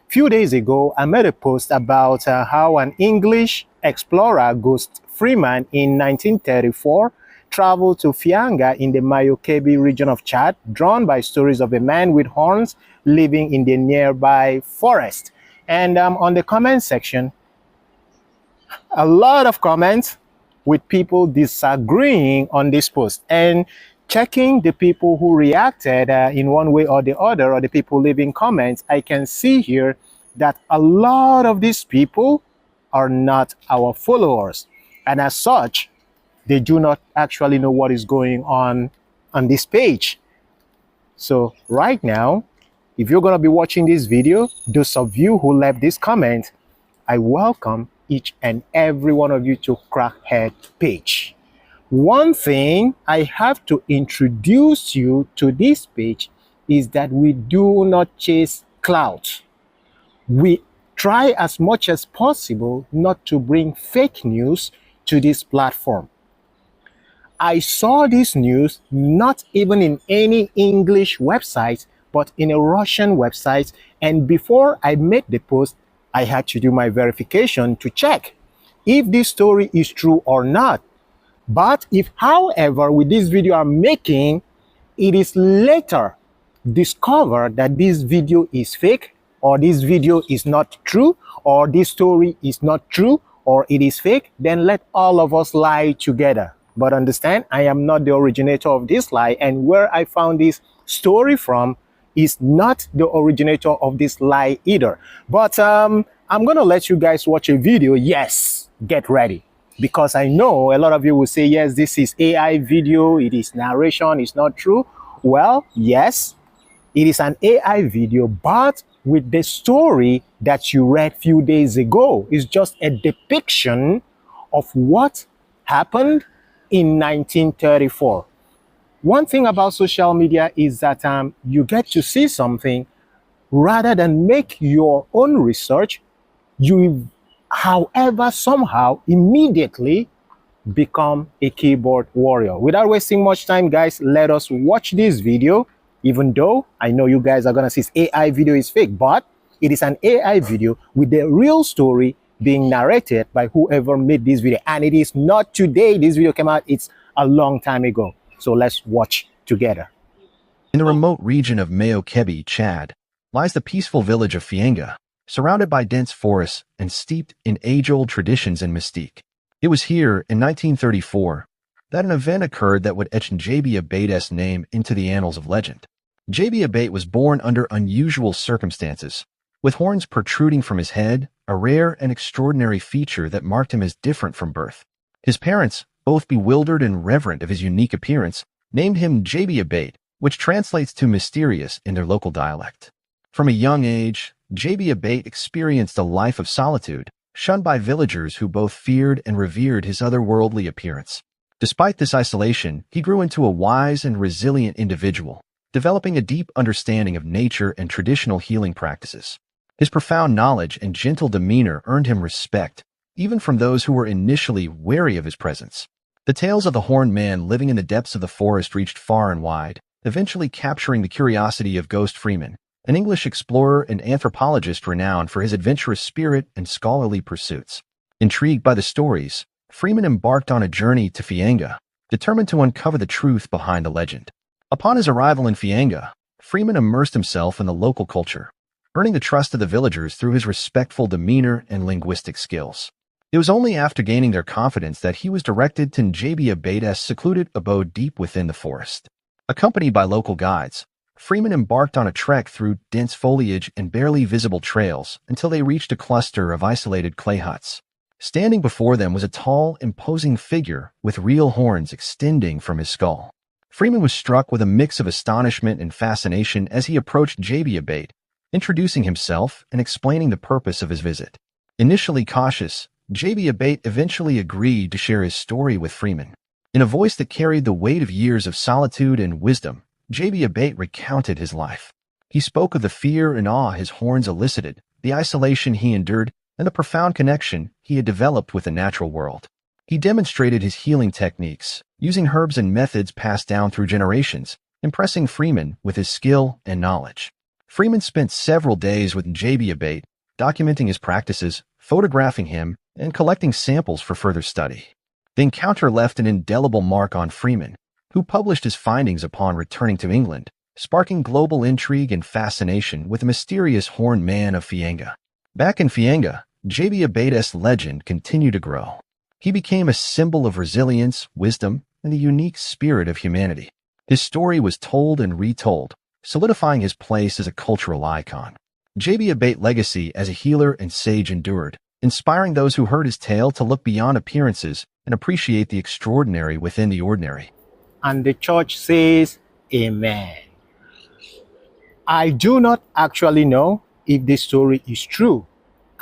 Few days ago, I made a post about how an English explorer, Ghost Freeman, in 1934 traveled to Fianga in the Mayokebi region of Chad, drawn by stories of a man with horns living in the nearby forest. And on the comment section, a lot of comments with people disagreeing on this post, and checking the people who reacted in one way or the other, or the people leaving comments, I can see here that a lot of these people are not our followers, and as such they do not actually know what is going on this page. So right now, if you're going to be watching this video, those of you who left this comment, I welcome each and every one of you to Crackhead page. One thing I have to introduce you to this page is that we do not chase clout. We try as much as possible not to bring fake news to this platform. I saw this news not even in any English website, but in a Russian website, and before I made the post, I had to do my verification to check if this story is true or not. But if, however, with this video I'm making, it is later discovered that this video is fake, or this video is not true, or this story is not true, or it is fake, then let all of us lie together. But understand, I am not the originator of this lie, and where I found this story from is not the originator of this lie either. But I'm gonna let you guys watch a video. Yes, get ready, because I know a lot of you will say, yes, this is AI video, it is narration, it's not true. Well, yes, it is an AI video, but with the story that you read few days ago is just a depiction of what happened in 1934. One thing about social media is that you get to see something rather than make your own research. You, however, somehow immediately become a keyboard warrior. Without wasting much time, guys, let us watch this video. Even though I know you guys are gonna see this AI video is fake, but it is an AI video with the real story being narrated by whoever made this video. And it is not today this video came out, it's a long time ago. So let's watch together. In the remote region of Mayokebi, Chad, lies the peaceful village of Fianga, surrounded by dense forests and steeped in age-old traditions and mystique. It was here, in 1934, that an event occurred that would etch J.B. Abate's name into the annals of legend. J.B. Abate was born under unusual circumstances, with horns protruding from his head, a rare and extraordinary feature that marked him as different from birth. His parents, both bewildered and reverent of his unique appearance, named him J.B. Abate, which translates to mysterious in their local dialect. From a young age, J.B. Abate experienced a life of solitude, shunned by villagers who both feared and revered his otherworldly appearance. Despite this isolation, he grew into a wise and resilient individual, developing a deep understanding of nature and traditional healing practices. His profound knowledge and gentle demeanor earned him respect, even from those who were initially wary of his presence. The tales of the horned man living in the depths of the forest reached far and wide, eventually capturing the curiosity of Ghost Freeman, an English explorer and anthropologist renowned for his adventurous spirit and scholarly pursuits. Intrigued by the stories, Freeman embarked on a journey to Fianga, determined to uncover the truth behind the legend. Upon his arrival in Fianga, Freeman immersed himself in the local culture, earning the trust of the villagers through his respectful demeanor and linguistic skills. It was only after gaining their confidence that he was directed to J.B. Abate's secluded abode deep within the forest. Accompanied by local guides, Freeman embarked on a trek through dense foliage and barely visible trails until they reached a cluster of isolated clay huts. Standing before them was a tall, imposing figure with real horns extending from his skull. Freeman was struck with a mix of astonishment and fascination as he approached J.B. Abate, introducing himself and explaining the purpose of his visit. Initially cautious, J.B. Abate eventually agreed to share his story with Freeman. In a voice that carried the weight of years of solitude and wisdom, J.B. Abate recounted his life. He spoke of the fear and awe his horns elicited, the isolation he endured, and the profound connection he had developed with the natural world. He demonstrated his healing techniques, using herbs and methods passed down through generations, impressing Freeman with his skill and knowledge. Freeman spent several days with JB Abate, documenting his practices, photographing him, and collecting samples for further study. The encounter left an indelible mark on Freeman, who published his findings upon returning to England, sparking global intrigue and fascination with the mysterious horned man of Fianga. Back in Fianga, JB Abate's legend continued to grow. He became a symbol of resilience, wisdom, and the unique spirit of humanity. His story was told and retold, solidifying his place as a cultural icon. JB Abate's legacy as a healer and sage endured, inspiring those who heard his tale to look beyond appearances and appreciate the extraordinary within the ordinary. And the church says, Amen. I do not actually know if this story is true,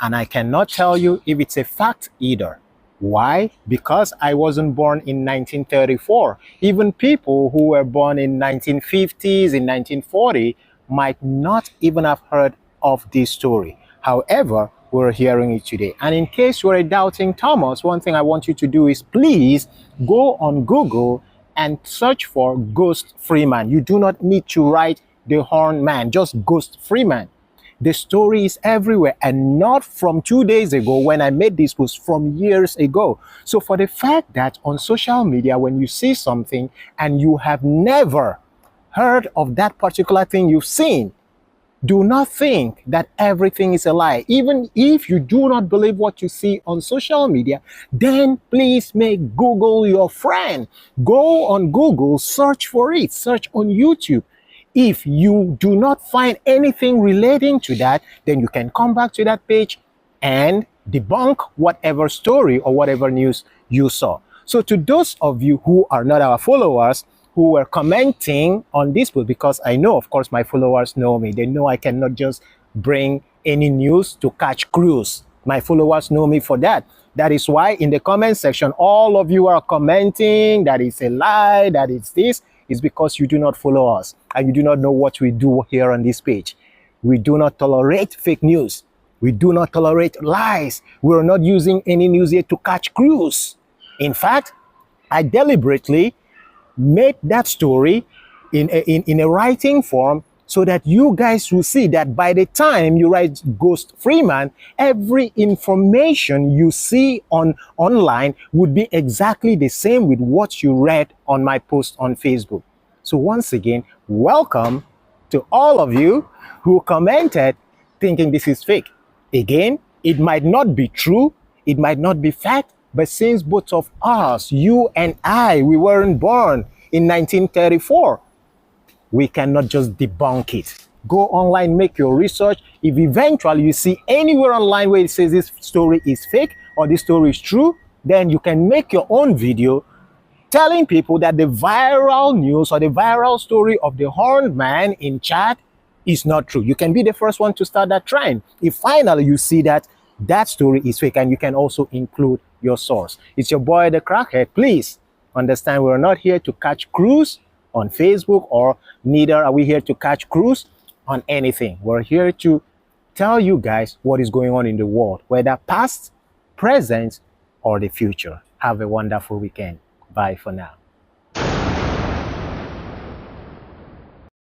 and I cannot tell you if it's a fact either. Why? Because I wasn't born in 1934. Even people who were born in 1950s, in 1940, might not even have heard of this story. However, we're hearing it today. And in case you're a doubting Thomas, one thing I want you to do is please go on Google and search for Ghost Freeman. You do not need to write the horned man, just Ghost Freeman. The story is everywhere, and not from 2 days ago when I made this post, from years ago. So for the fact that on social media, when you see something and you have never heard of that particular thing you've seen, do not think that everything is a lie. Even if you do not believe what you see on social media, then please make Google your friend. Go on Google, search for it, search on YouTube. If you do not find anything relating to that, then you can come back to that page and debunk whatever story or whatever news you saw. So to those of you who are not our followers, who were commenting on this post, because I know, of course, my followers know me. They know I cannot just bring any news to catch cruise. My followers know me for that. That is why in the comment section, all of you are commenting that it's a lie, that it's this. Is because you do not follow us and you do not know what we do here on this page. We do not tolerate fake news. We do not tolerate lies. We're not using any news here to catch cruise. In fact, I deliberately made that story in a writing form so that you guys will see that by the time you write Ghost Freeman, every information you see online would be exactly the same with what you read on my post on Facebook. So once again, welcome to all of you who commented thinking this is fake. Again, it might not be true, it might not be fact, but since both of us, you and I, we weren't born in 1934, we cannot just debunk it. Go online, make your research. If eventually you see anywhere online where it says this story is fake or this story is true, then you can make your own video telling people that the viral news or the viral story of the horned man in Chad is not true. You can be the first one to start that trend. If finally you see that that story is fake, and you can also include your source. It's your boy, the Crackhead. Please understand, we're not here to catch cruise on Facebook, or neither are we here to catch cruise on anything. We're here to tell you guys what is going on in the world, whether past, present, or the future. Have a wonderful weekend. Bye for now.